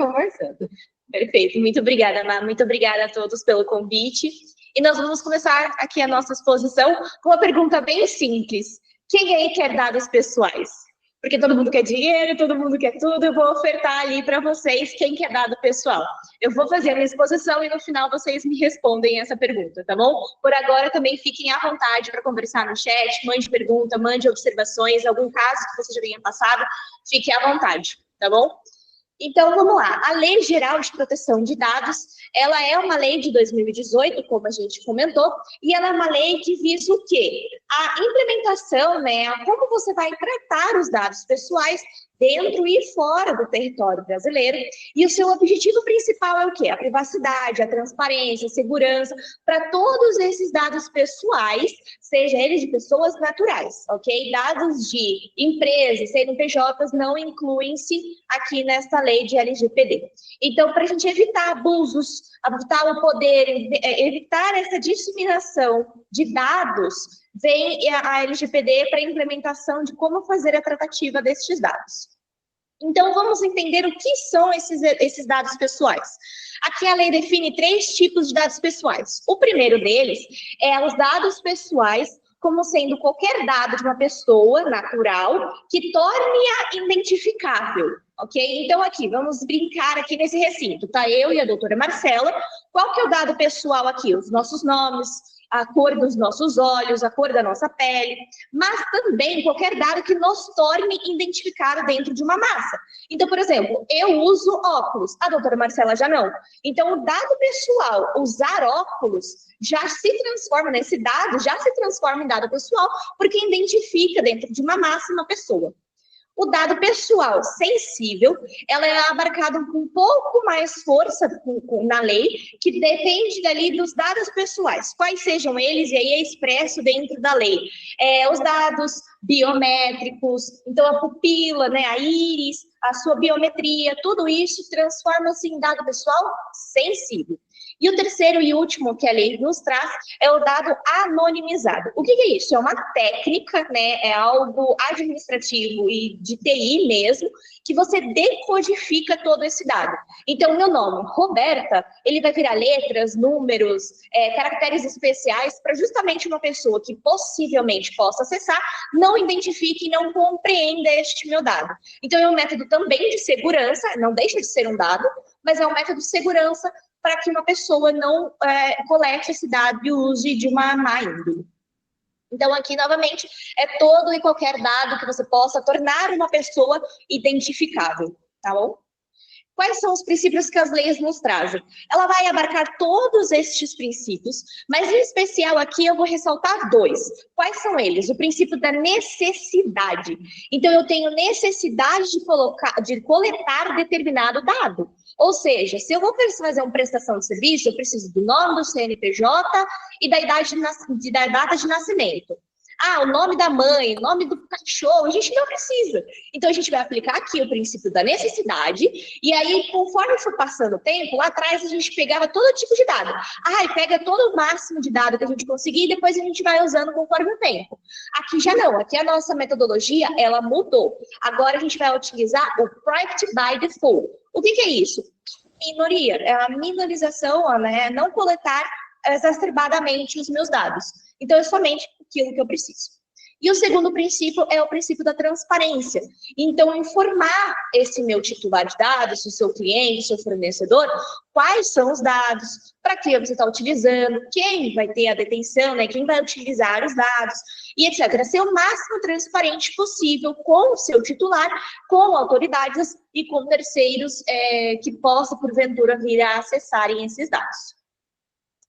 conversando. Perfeito, muito obrigada, Má. Muito obrigada a todos pelo convite. E nós vamos começar aqui a nossa exposição com uma pergunta bem simples. Quem aí quer dados pessoais? Porque todo mundo quer dinheiro, todo mundo quer tudo, eu vou ofertar ali para vocês quem quer dado pessoal. Eu vou fazer a minha exposição e no final vocês me respondem essa pergunta, tá bom? Por agora também fiquem à vontade para conversar no chat, mande pergunta, mande observações, algum caso que você já tenha passado, fique à vontade, tá bom? Então, vamos lá. A Lei Geral de Proteção de Dados, ela é uma lei de 2018, como a gente comentou, e ela é uma lei que visa o quê? A implementação, né, como você vai tratar os dados pessoais dentro e fora do território brasileiro, e o seu objetivo principal é o quê? A privacidade, a transparência, a segurança, para todos esses dados pessoais, seja eles de pessoas naturais, ok? Dados de empresas, CNPJs, não incluem-se aqui nesta lei de LGPD. Então, para a gente evitar abusos, evitar o poder, evitar essa disseminação de dados, vem a LGPD para a implementação de como fazer a tratativa destes dados. Então, vamos entender o que são esses dados pessoais. Aqui a lei define 3 tipos de dados pessoais. O primeiro deles é os dados pessoais como sendo qualquer dado de uma pessoa natural que torne-a identificável, ok? Então, aqui, vamos brincar aqui nesse recinto, tá? Eu e a doutora Marcela. Qual que é o dado pessoal aqui? Os nossos nomes, a cor dos nossos olhos, a cor da nossa pele, mas também qualquer dado que nos torne identificado dentro de uma massa. Então, por exemplo, eu uso óculos, a doutora Marcela já não. Então, o dado pessoal, usar óculos, já se transforma, nesse dado, já se transforma em dado pessoal, porque identifica dentro de uma massa uma pessoa. O dado pessoal sensível, ela é abarcada com um pouco mais força na lei, que depende dali dos dados pessoais, quais sejam eles, e aí é expresso dentro da lei. Os dados biométricos, então a pupila, né, a íris, a sua biometria, tudo isso transforma-se em dado pessoal sensível. E o terceiro e último que a lei nos traz é o dado anonimizado. O que é isso? É uma técnica, né? É algo administrativo e de TI mesmo, que você decodifica todo esse dado. Então, meu nome, Roberta, ele vai virar letras, números, caracteres especiais para justamente uma pessoa que possivelmente possa acessar, não identifique e não compreenda este meu dado. Então, é um método também de segurança, não deixa de ser um dado, mas é um método de segurança para que uma pessoa não colete esse dado e use de uma má índole. Então, aqui, novamente, é todo e qualquer dado que você possa tornar uma pessoa identificável, tá bom? Quais são os princípios que as leis nos trazem? Ela vai abarcar todos estes princípios, mas em especial aqui eu vou ressaltar 2. Quais são eles? O princípio da necessidade. Então, eu tenho necessidade de coletar determinado dado. Ou seja, se eu vou fazer uma prestação de serviço, eu preciso do nome do CNPJ e da data de nascimento. O nome da mãe, o nome do cachorro, a gente não precisa. Então, a gente vai aplicar aqui o princípio da necessidade, e aí, conforme for passando o tempo, lá atrás a gente pegava todo tipo de dado. Pega todo o máximo de dado que a gente conseguir, e depois a gente vai usando conforme o tempo. Aqui já não, aqui a nossa metodologia, ela mudou. Agora a gente vai utilizar o Private by Default. O que é isso? Minoria, é a minorização, né? Não coletar exacerbadamente os meus dados. Então, é somente aquilo que eu preciso. E o segundo princípio é o princípio da transparência. Então, informar esse meu titular de dados, o seu cliente, o seu fornecedor, quais são os dados, para que você está utilizando, quem vai ter a detenção, né, quem vai utilizar os dados, e etc. Ser o máximo transparente possível com o seu titular, com autoridades e com terceiros que possam, porventura, vir a acessarem esses dados.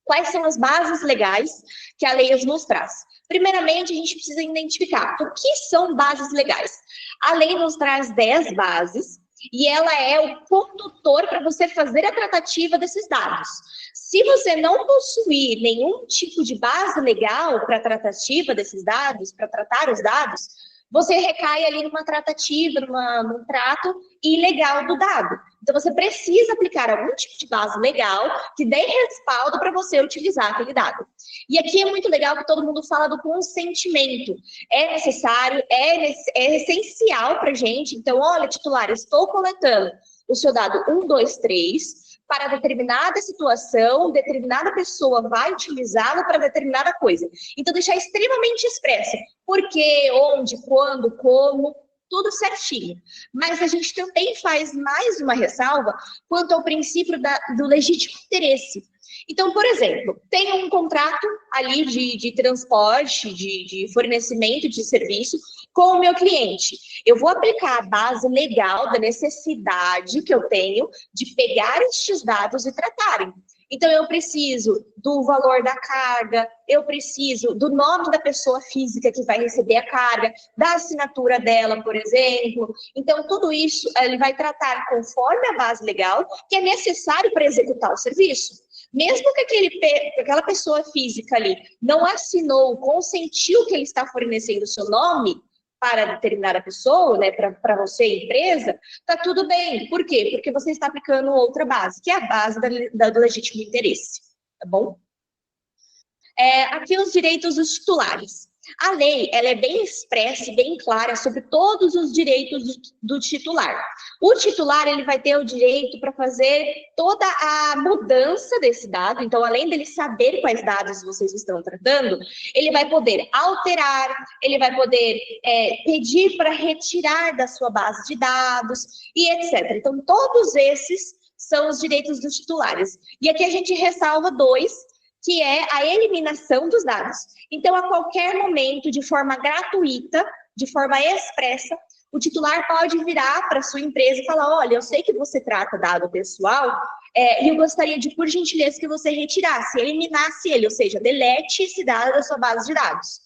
Quais são as bases legais que a lei nos traz? Primeiramente, a gente precisa identificar o que são bases legais. A lei nos traz 10 bases e ela é o condutor para você fazer a tratativa desses dados. Se você não possuir nenhum tipo de base legal para a tratativa desses dados, para tratar os dados, você recai ali numa tratativa, num trato ilegal do dado. Então, você precisa aplicar algum tipo de base legal que dê respaldo para você utilizar aquele dado. E aqui é muito legal que todo mundo fala do consentimento. É necessário, é essencial para a gente. Então, olha, titular, eu estou coletando o seu dado 1, 2, 3, para determinada situação, determinada pessoa vai utilizá-lo para determinada coisa. Então, deixar extremamente expresso por quê, onde, quando, como, tudo certinho. Mas a gente também faz mais uma ressalva quanto ao princípio do legítimo interesse. Então, por exemplo, tem um contrato ali de transporte, de fornecimento de serviço com o meu cliente. Eu vou aplicar a base legal da necessidade que eu tenho de pegar estes dados e tratarem. Então, eu preciso do valor da carga, eu preciso do nome da pessoa física que vai receber a carga, da assinatura dela, por exemplo. Então, tudo isso ele vai tratar conforme a base legal que é necessário para executar o serviço. Mesmo que aquela pessoa física ali não assinou, consentiu que ele está fornecendo o seu nome para determinada pessoa, né, para você, empresa, tá tudo bem. Por quê? Porque você está aplicando outra base, que é a base do legítimo interesse, tá bom? Aqui os direitos dos titulares. A lei, ela é bem expressa e bem clara sobre todos os direitos do titular. O titular, ele vai ter o direito para fazer toda a mudança desse dado. Então, além dele saber quais dados vocês estão tratando, ele vai poder alterar, ele vai poder pedir para retirar da sua base de dados e etc. Então, todos esses são os direitos dos titulares. E aqui a gente ressalva dois, que é a eliminação dos dados. Então, a qualquer momento, de forma gratuita, de forma expressa, o titular pode virar para a sua empresa e falar, olha, eu sei que você trata dado pessoal, e eu gostaria de, por gentileza, que você retirasse, eliminasse ele, ou seja, delete esse dado da sua base de dados.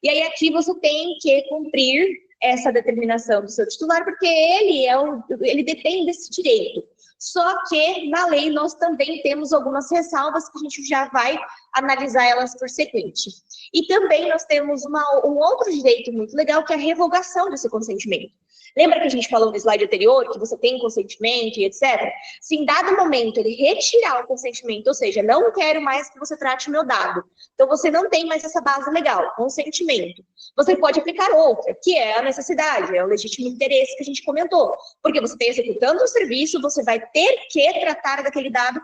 E aí, aqui você tem que cumprir essa determinação do seu titular, porque ele detém desse direito. Só que, na lei, nós também temos algumas ressalvas que a gente já vai analisar elas por sequente. E também nós temos um outro direito muito legal, que é a revogação desse consentimento. Lembra que a gente falou no slide anterior, que você tem consentimento e etc? Se em dado momento ele retirar o consentimento, ou seja, não quero mais que você trate o meu dado, então você não tem mais essa base legal, consentimento. Você pode aplicar outra, que é a necessidade, é o legítimo interesse que a gente comentou. Porque você está executando o serviço, você vai ter que tratar daquele dado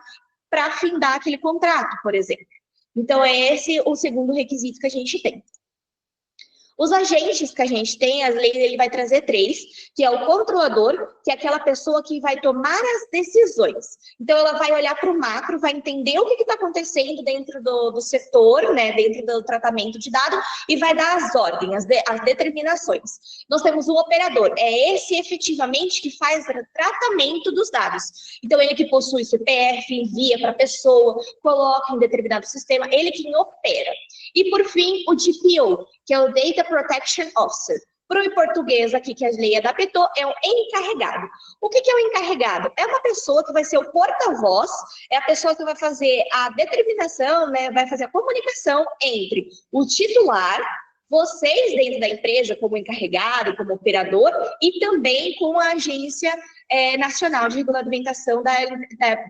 para findar aquele contrato, por exemplo. Então, é esse o segundo requisito que a gente tem. Os agentes que a gente tem, a lei ele vai trazer 3, que é o controlador, que é aquela pessoa que vai tomar as decisões. Então, ela vai olhar para o macro, vai entender o que está acontecendo dentro do setor, né, dentro do tratamento de dados, e vai dar as ordens, as determinações. Nós temos o operador, é esse efetivamente que faz o tratamento dos dados. Então, ele que possui CPF, envia para a pessoa, coloca em determinado sistema, ele que opera. E, por fim, o DPO, que é o Data Protection Officer. Para o português aqui, que a lei adaptou, é o encarregado. O que é o encarregado? É uma pessoa que vai ser o porta-voz, é a pessoa que vai fazer a determinação, né, vai fazer a comunicação entre o titular, vocês dentro da empresa, como encarregado, como operador, e também com a Agência Nacional de Regulamentação,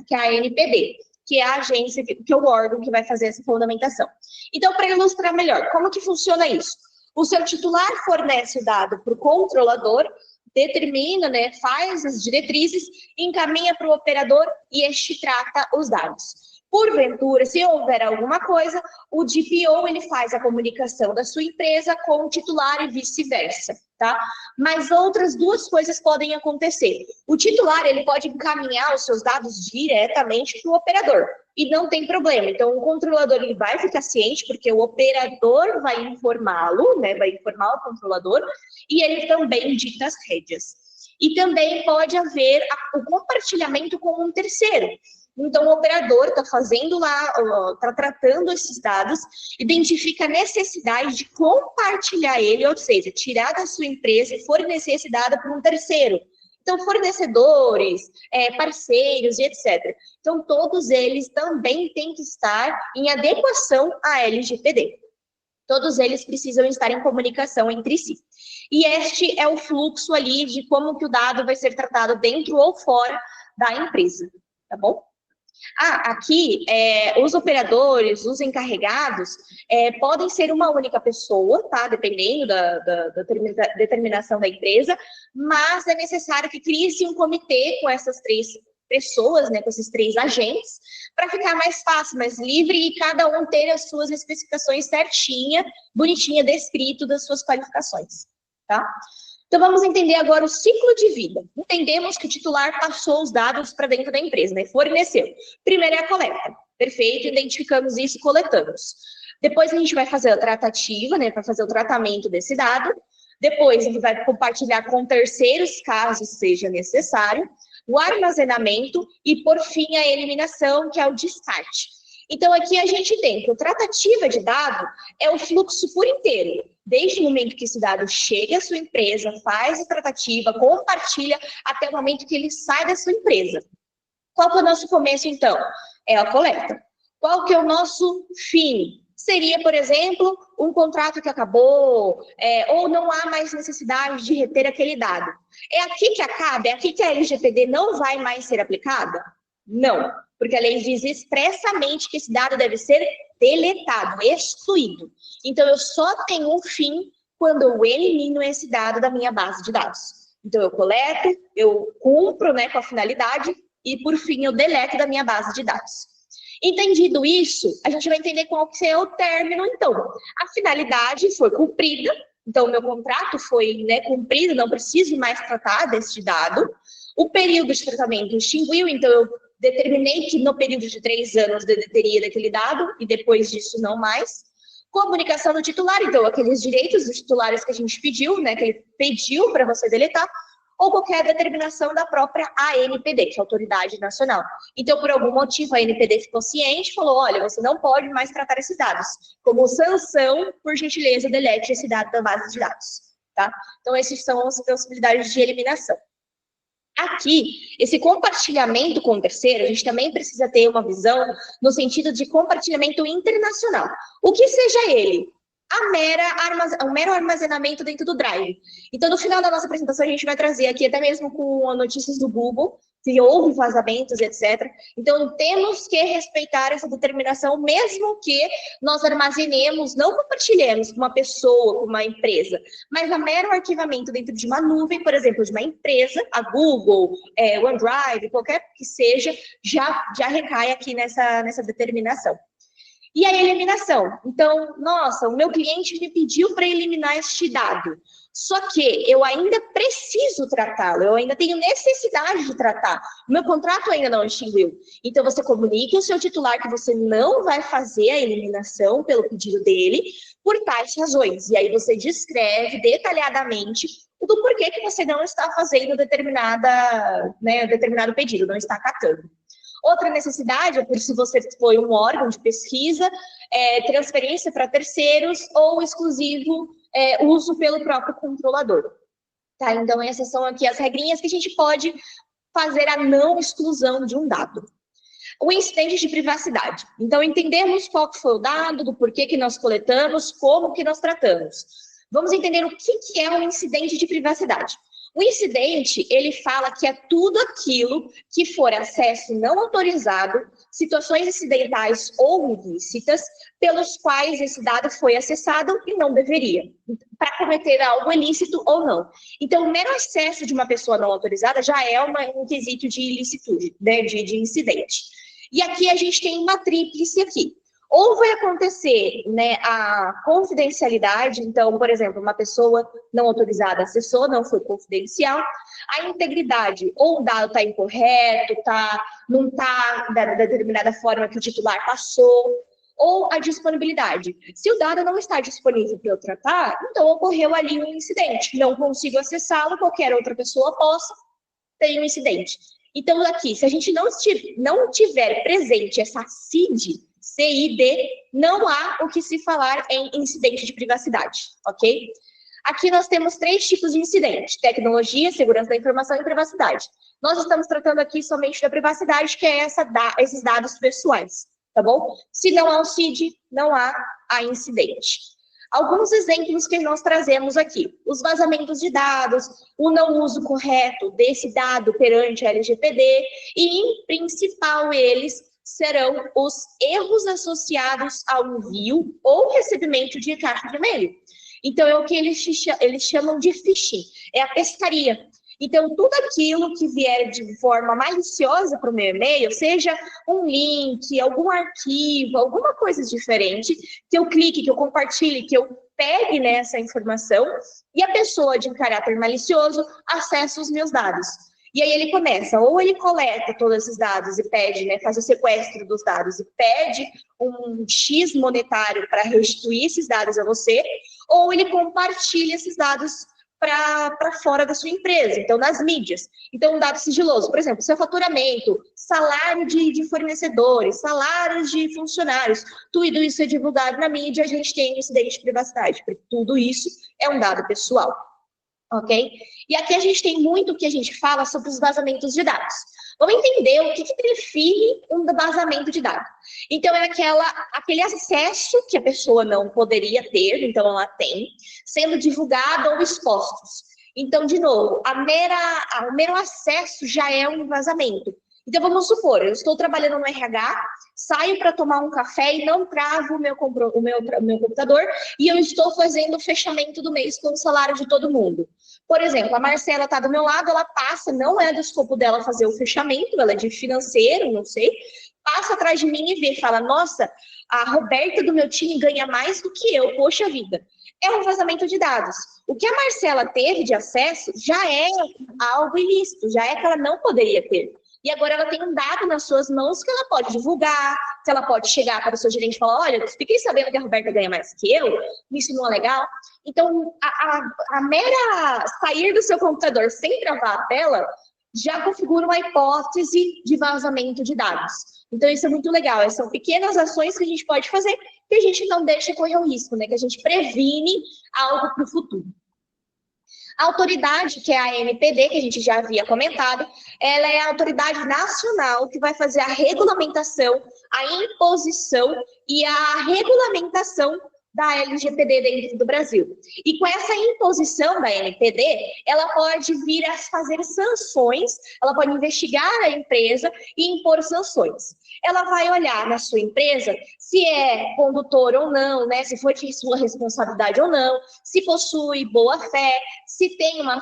que é a ANPD, que é a agência, que é o órgão que vai fazer essa fundamentação. Então, para ilustrar melhor, como que funciona isso? O seu titular fornece o dado para o controlador, determina, né, faz as diretrizes, encaminha para o operador e este trata os dados. Porventura, se houver alguma coisa, o DPO ele faz a comunicação da sua empresa com o titular e vice-versa, tá? Mas outras duas coisas podem acontecer. O titular ele pode encaminhar os seus dados diretamente para o operador e não tem problema. Então, o controlador ele vai ficar ciente porque o operador vai informá-lo, né? Vai informar o controlador e ele também dita as rédeas. E também pode haver o compartilhamento com um terceiro. Então, o operador está fazendo lá, está tratando esses dados, identifica a necessidade de compartilhar ele, ou seja, tirar da sua empresa e fornecer esse dado para um terceiro. Então, fornecedores, parceiros e etc. Então, todos eles também têm que estar em adequação à LGPD. Todos eles precisam estar em comunicação entre si. E este é o fluxo ali de como que o dado vai ser tratado dentro ou fora da empresa, tá bom? Aqui, os operadores, os encarregados, podem ser uma única pessoa, tá? Dependendo da determinação da empresa, mas é necessário que crie-se um comitê com essas 3 pessoas, né, com esses 3 agentes, para ficar mais fácil, mais livre e cada um ter as suas especificações certinha, bonitinha, descrito das suas qualificações, tá? Então, vamos entender agora o ciclo de vida. Entendemos que o titular passou os dados para dentro da empresa, né? Forneceu. Primeiro é a coleta. Perfeito, identificamos isso, coletamos. Depois a gente vai fazer a tratativa, né? Para fazer o tratamento desse dado. Depois ele vai compartilhar com terceiros, caso seja necessário. O armazenamento e, por fim, a eliminação, que é o descarte. Então, aqui a gente tem que a tratativa de dado é o fluxo por inteiro. Desde o momento que esse dado chega à sua empresa, faz a tratativa, compartilha, até o momento que ele sai da sua empresa. Qual que é o nosso começo, então? É a coleta. Qual que é o nosso fim? Seria, por exemplo, um contrato que acabou, ou não há mais necessidade de reter aquele dado. É aqui que acaba? É aqui que a LGPD não vai mais ser aplicada? Não, porque a lei diz expressamente que esse dado deve ser deletado, excluído. Então, eu só tenho um fim quando eu elimino esse dado da minha base de dados. Então, eu coleto, eu cumpro, né, com a finalidade e, por fim, eu deleto da minha base de dados. Entendido isso, a gente vai entender qual que é o término, então. A finalidade foi cumprida, então, o meu contrato foi, né, cumprido, não preciso mais tratar desse dado. O período de tratamento extinguiu, então eu determinei que no período de 3 anos eu deleteria daquele dado e depois disso não mais. Comunicação do titular, então aqueles direitos dos titulares que a gente pediu, né, que ele pediu para você deletar, ou qualquer determinação da própria ANPD, que é a Autoridade Nacional. Então, por algum motivo, a ANPD ficou ciente e falou, olha, você não pode mais tratar esses dados. Como sanção, por gentileza, delete esse dado da base de dados. Tá? Então, essas são as possibilidades de eliminação. Aqui, esse compartilhamento com o terceiro, a gente também precisa ter uma visão no sentido de compartilhamento internacional. O que seja ele? O mero armazenamento dentro do Drive. Então, no final da nossa apresentação, a gente vai trazer aqui, até mesmo com notícias do Google, se houve vazamentos, etc. Então, temos que respeitar essa determinação, mesmo que nós armazenemos, não compartilhemos com uma pessoa, com uma empresa, mas o mero arquivamento dentro de uma nuvem, por exemplo, de uma empresa, a Google, o OneDrive, qualquer que seja, já recai aqui nessa determinação. E a eliminação. Então, nossa, o meu cliente me pediu para eliminar este dado. Só que eu ainda preciso tratá-lo, eu ainda tenho necessidade de tratar. O meu contrato ainda não extinguiu. Então, você comunica ao seu titular que você não vai fazer a eliminação pelo pedido dele, por tais razões. E aí você descreve detalhadamente do porquê que você não está fazendo determinado pedido, não está acatando. Outra necessidade, é por se você foi um órgão de pesquisa, transferência para terceiros ou exclusivo uso pelo próprio controlador. Tá? Então, essas são aqui as regrinhas que a gente pode fazer a não exclusão de um dado. O incidente de privacidade. Então, entendemos qual que foi o dado, do porquê que nós coletamos, como que nós tratamos. Vamos entender o que é um incidente de privacidade. O incidente, ele fala que é tudo aquilo que for acesso não autorizado, situações incidentais ou ilícitas, pelos quais esse dado foi acessado e não deveria, para cometer algo ilícito ou não. Então, o mero acesso de uma pessoa não autorizada já é um quesito de ilicitude, né, de incidente. E aqui a gente tem uma tríplice aqui. Ou vai acontecer, né, a confidencialidade, então, por exemplo, uma pessoa não autorizada acessou, não foi confidencial, a integridade, ou o dado está incorreto, não está da determinada forma que o titular passou, ou a disponibilidade. Se o dado não está disponível para eu tratar, então ocorreu ali um incidente, não consigo acessá-lo, qualquer outra pessoa possa, tem um incidente. Então, aqui, se a gente não tiver presente essa CID, não há o que se falar em incidente de privacidade, ok? Aqui nós temos 3 tipos de incidente: tecnologia, segurança da informação e privacidade. Nós estamos tratando aqui somente da privacidade, que é esses dados pessoais, tá bom? Se não há o CID, não há a incidente. Alguns exemplos que nós trazemos aqui: os vazamentos de dados, o não uso correto desse dado perante a LGPD e, em principal, eles serão os erros associados ao envio ou recebimento de caixa de e-mail. Então, é o que eles chamam de phishing, é a pescaria. Então, tudo aquilo que vier de forma maliciosa para o meu e-mail, seja um link, algum arquivo, alguma coisa diferente, que eu clique, que eu compartilhe, que eu pegue nessa informação, e a pessoa de caráter malicioso acessa os meus dados. E aí ele começa, ou ele coleta todos esses dados e pede, né, faz o sequestro dos dados e pede um X monetário para restituir esses dados a você, ou ele compartilha esses dados para fora da sua empresa, então nas mídias. Então, um dado sigiloso, por exemplo, seu faturamento, salário de fornecedores, salários de funcionários, tudo isso é divulgado na mídia, a gente tem incidente de privacidade, porque tudo isso é um dado pessoal, ok? E aqui a gente tem muito que a gente fala sobre os vazamentos de dados. Vamos entender o que define um vazamento de dados. Então, é aquele acesso que a pessoa não poderia ter, então ela tem, sendo divulgado ou expostos. Então, de novo, o mero acesso já é um vazamento. Então, vamos supor, eu estou trabalhando no RH, saio para tomar um café e não travo o meu computador e eu estou fazendo o fechamento do mês com o salário de todo mundo. Por exemplo, a Marcela está do meu lado, ela passa, não é do escopo dela fazer o fechamento, ela é de financeiro, não sei, passa atrás de mim e vê, fala, nossa, a Roberta do meu time ganha mais do que eu, poxa vida. É um vazamento de dados. O que a Marcela teve de acesso já é algo ilícito, já é que ela não poderia ter. E agora ela tem um dado nas suas mãos que ela pode divulgar, que ela pode chegar para o seu gerente e falar, olha, fiquei sabendo que a Roberta ganha mais que eu, isso não é legal. Então, a mera sair do seu computador sem travar a tela já configura uma hipótese de vazamento de dados. Então, isso é muito legal. São pequenas ações que a gente pode fazer que a gente não deixa correr o risco, né? Que a gente previne algo para o futuro. A autoridade, que é a ANPD, que a gente já havia comentado, ela é a autoridade nacional que vai fazer a regulamentação, a imposição e a regulamentação da LGPD dentro do Brasil. E com essa imposição da ANPD, ela pode vir a fazer sanções, ela pode investigar a empresa e impor sanções. Ela vai olhar na sua empresa se é condutor ou não, né? Se foi de sua responsabilidade ou não, se possui boa fé, se tem uma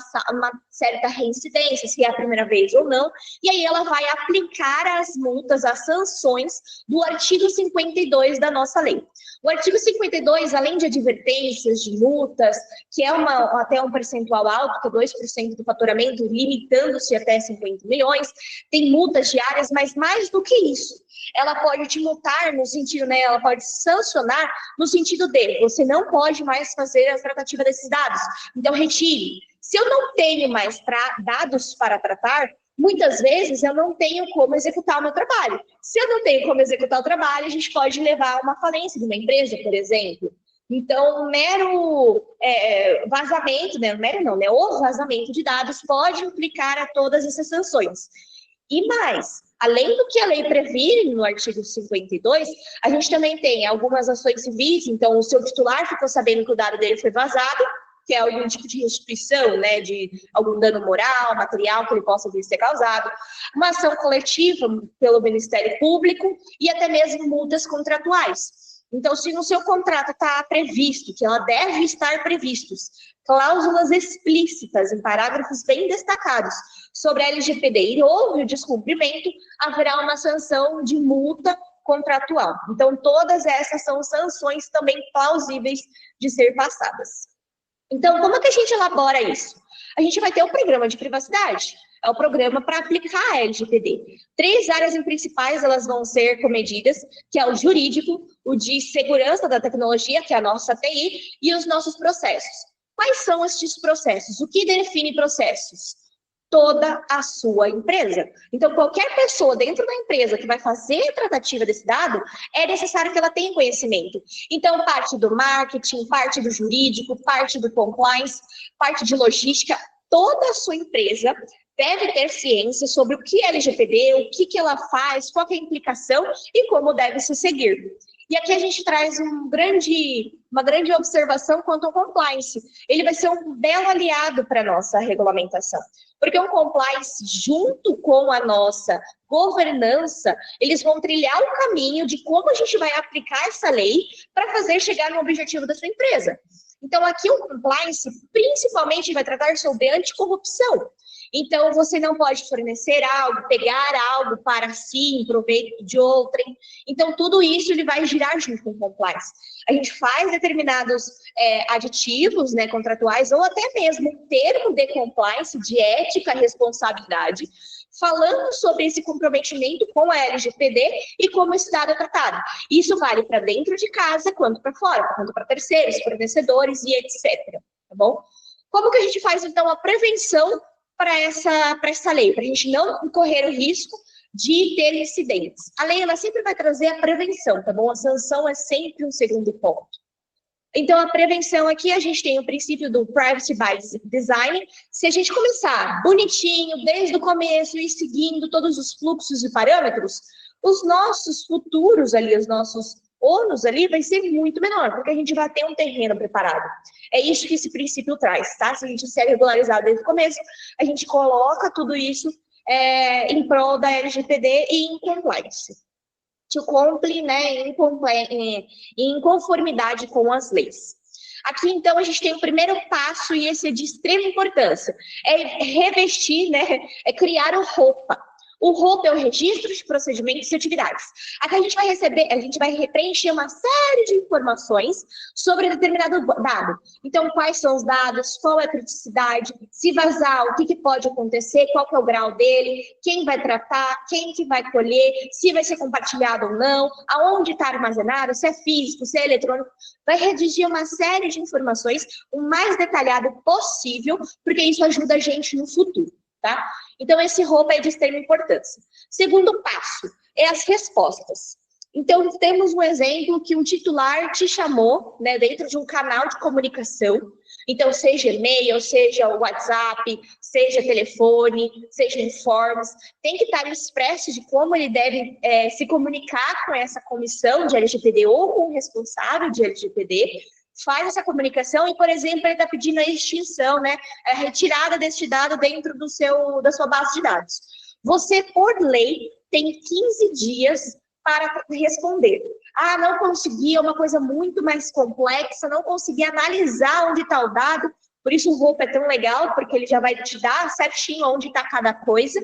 certa reincidência, se é a primeira vez ou não, e aí ela vai aplicar as multas, as sanções do artigo 52 da nossa lei. O artigo 52, além de advertências, de multas, que é até um percentual alto, que é 2% do faturamento, limitando-se até 50 milhões, tem multas diárias, mas mais do que isso, ela pode te multar no sentido, né, ela pode sancionar no sentido de você não pode mais fazer a tratativa desses dados, então retire. Se eu não tenho mais dados para tratar, muitas vezes eu não tenho como executar o meu trabalho. Se eu não tenho como executar o trabalho, a gente pode levar a uma falência de uma empresa, por exemplo. Então, o mero vazamento, né? O vazamento de dados pode implicar a todas essas sanções. E mais, além do que a lei previne no artigo 52, a gente também tem algumas ações civis, então o seu titular ficou sabendo que o dado dele foi vazado, que é algum tipo de restituição, né, de algum dano moral, material que ele possa vir ser causado, uma ação coletiva pelo Ministério Público e até mesmo multas contratuais. Então, se no seu contrato está previsto, que ela deve estar previstos, cláusulas explícitas em parágrafos bem destacados sobre a LGPD e houve o descumprimento, haverá uma sanção de multa contratual. Então, todas essas são sanções também plausíveis de ser passadas. Então, como é que a gente elabora isso? A gente vai ter o programa de privacidade, é o programa para aplicar a LGPD. 3 áreas principais elas vão ser comedidas, que é o jurídico, o de segurança da tecnologia, que é a nossa TI, e os nossos processos. Quais são esses processos? O que define processos? Toda a sua empresa. Então, qualquer pessoa dentro da empresa que vai fazer a tratativa desse dado, é necessário que ela tenha conhecimento. Então, parte do marketing, parte do jurídico, parte do compliance, parte de logística, toda a sua empresa deve ter ciência sobre o que é LGPD, o que ela faz, qual é a implicação e como deve se seguir. E aqui a gente traz uma grande observação quanto ao compliance. Ele vai ser um belo aliado para a nossa regulamentação, porque o compliance, junto com a nossa governança, eles vão trilhar o caminho de como a gente vai aplicar essa lei para fazer chegar no objetivo da sua empresa. Então, aqui o compliance, principalmente, vai tratar sobre anticorrupção. Então, você não pode fornecer algo, pegar algo para si, em proveito de outrem. Então, tudo isso ele vai girar junto com o compliance. A gente faz determinados aditivos, né, contratuais, ou até mesmo um termo de compliance, de ética e responsabilidade, falando sobre esse comprometimento com a LGPD e como esse dado é tratado. Isso vale para dentro de casa, quanto para fora, quanto para terceiros, fornecedores e etc. Tá bom? Como que a gente faz, então, a prevenção para essa lei, para a gente não correr o risco de ter incidentes? A lei, ela sempre vai trazer a prevenção, tá bom? A sanção é sempre um segundo ponto. Então, a prevenção aqui, a gente tem o princípio do Privacy by Design. Se a gente começar bonitinho, desde o começo, e seguindo todos os fluxos e parâmetros, os nossos futuros ali, os nossos ônus ali, vai ser muito menor, porque a gente vai ter um terreno preparado. É isso que esse princípio traz, tá? Se a gente se regularizar desde o começo, a gente coloca tudo isso em prol da LGPD e em compliance. To comply, né, em conformidade com as leis. Aqui, então, a gente tem o primeiro passo, e esse é de extrema importância, é revestir, né, é criar o ROPA. O ROPA é o Registro de Procedimentos e Atividades. Aqui a gente vai preencher uma série de informações sobre determinado dado. Então, quais são os dados, qual é a criticidade, se vazar, o que pode acontecer, qual que é o grau dele, quem vai tratar, quem que vai colher, se vai ser compartilhado ou não, aonde está armazenado, se é físico, se é eletrônico. Vai redigir uma série de informações o mais detalhado possível, porque isso ajuda a gente no futuro. Tá? Então, esse ROPA é de extrema importância. Segundo passo, é as respostas. Então, temos um exemplo que um titular te chamou, né, dentro de um canal de comunicação. Então, seja e-mail, seja WhatsApp, seja telefone, seja informes, tem que estar expresso de como ele deve se comunicar com essa comissão de LGPD ou com o responsável de LGPD, faz essa comunicação e, por exemplo, ele está pedindo a extinção, né, a retirada deste dado dentro da sua base de dados. Você, por lei, tem 15 dias para responder. Ah, não consegui, é uma coisa muito mais complexa, não consegui analisar onde está o dado, por isso o ROPA é tão legal, porque ele já vai te dar certinho onde está cada coisa.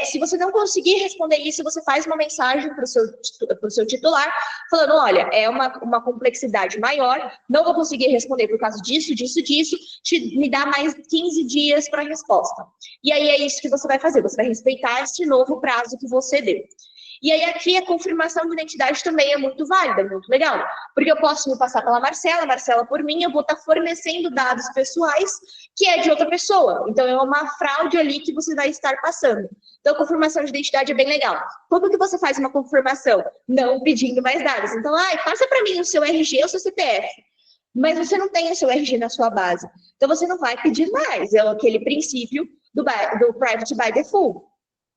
Se você não conseguir responder isso, você faz uma mensagem para o seu titular, falando, olha, é uma complexidade maior, não vou conseguir responder por causa disso, me dá mais 15 dias para a resposta. E aí é isso que você vai fazer, você vai respeitar esse novo prazo que você deu. E aí aqui a confirmação de identidade também é muito válida, muito legal, porque eu posso me passar pela Marcela por mim, eu vou estar fornecendo dados pessoais que é de outra pessoa. Então é uma fraude ali que você vai estar passando. Então a confirmação de identidade é bem legal. Como que você faz uma confirmação? Não pedindo mais dados. Então, passa para mim o seu RG ou o seu CPF. Mas você não tem o seu RG na sua base. Então você não vai pedir mais. É aquele princípio do Private by Default.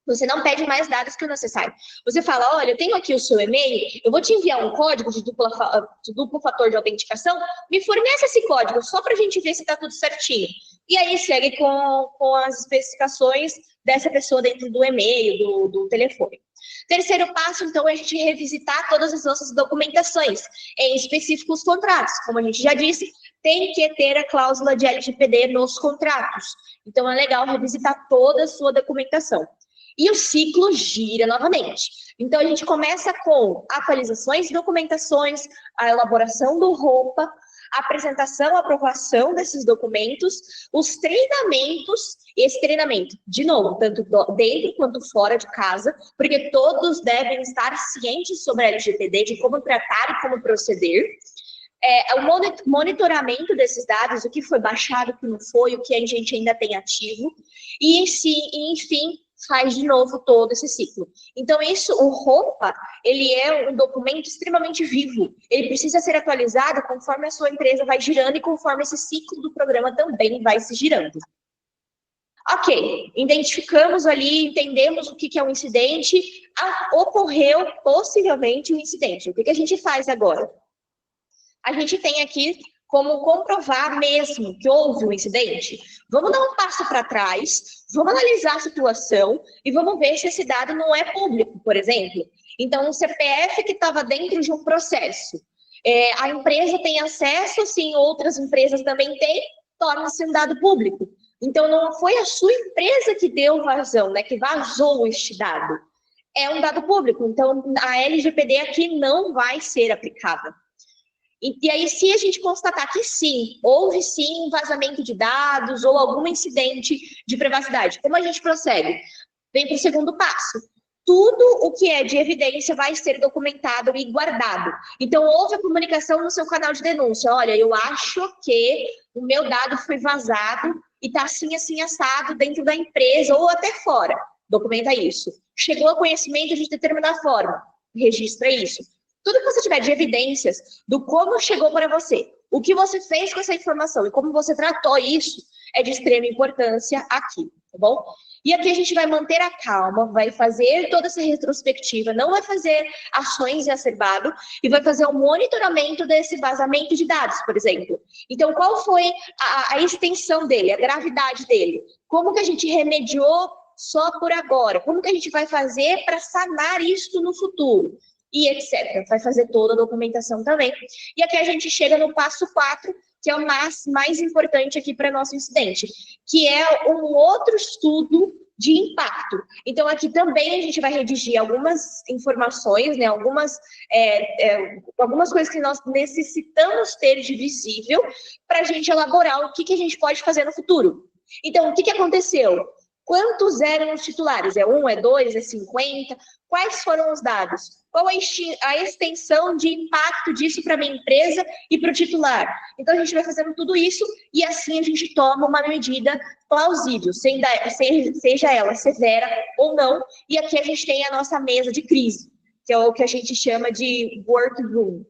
Você não pede mais dados que o necessário. Você fala, olha, eu tenho aqui o seu e-mail, eu vou te enviar um código de duplo fator de autenticação, me fornece esse código só para a gente ver se está tudo certinho. E aí segue com as especificações dessa pessoa dentro do e-mail, do telefone. Terceiro passo, então, é a gente revisitar todas as nossas documentações, em específico os contratos. Como a gente já disse, tem que ter a cláusula de LGPD nos contratos. Então, é legal revisitar toda a sua documentação. E o ciclo gira novamente. Então, a gente começa com atualizações, documentações, a elaboração do ROPA, a apresentação, a aprovação desses documentos, os treinamentos, e esse treinamento, de novo, tanto dentro quanto fora de casa, porque todos devem estar cientes sobre a LGPD, de como tratar e como proceder. O monitoramento desses dados, o que foi baixado, o que não foi, o que a gente ainda tem ativo, e enfim, faz de novo todo esse ciclo. Então, o ROPA, ele é um documento extremamente vivo. Ele precisa ser atualizado conforme a sua empresa vai girando e conforme esse ciclo do programa também vai se girando. Ok, identificamos ali, entendemos o que é um incidente, ocorreu possivelmente um incidente. O que a gente faz agora? A gente tem aqui como comprovar mesmo que houve um incidente. Vamos dar um passo para trás, vamos analisar a situação e vamos ver se esse dado não é público, por exemplo. Então, um CPF que estava dentro de um processo, a empresa tem acesso, sim, outras empresas também têm, torna-se um dado público. Então, não foi a sua empresa que deu vazão, né, que vazou este dado. É um dado público, então a LGPD aqui não vai ser aplicada. E aí, se a gente constatar que sim, houve sim um vazamento de dados ou algum incidente de privacidade, como a gente procede? Vem para o segundo passo. Tudo o que é de evidência vai ser documentado e guardado. Então, houve a comunicação no seu canal de denúncia. Olha, eu acho que o meu dado foi vazado e está assim, assim, assado dentro da empresa ou até fora. Documenta isso. Chegou a conhecimento de determinada forma. Registra isso. Tudo que você tiver de evidências do como chegou para você, o que você fez com essa informação e como você tratou isso, é de extrema importância aqui, tá bom? E aqui a gente vai manter a calma, vai fazer toda essa retrospectiva, não vai fazer ações exacerbado e vai fazer o monitoramento desse vazamento de dados, por exemplo. Então, qual foi a extensão dele, a gravidade dele? Como que a gente remediou só por agora? Como que a gente vai fazer para sanar isso no futuro? E etc. Vai fazer toda a documentação também. E aqui a gente chega no passo 4, que é o mais importante aqui para nosso incidente, que é um outro estudo de impacto. Então, aqui também a gente vai redigir algumas informações, né, algumas coisas que nós necessitamos ter de visível para a gente elaborar o que a gente pode fazer no futuro. Então, o que aconteceu? Quantos eram os titulares? É 1, é 2, é 50? Quais foram os dados? Qual a extensão de impacto disso para a minha empresa e para o titular? Então, a gente vai fazendo tudo isso e assim a gente toma uma medida plausível, seja ela severa ou não. E aqui a gente tem a nossa mesa de crise, que é o que a gente chama de workroom.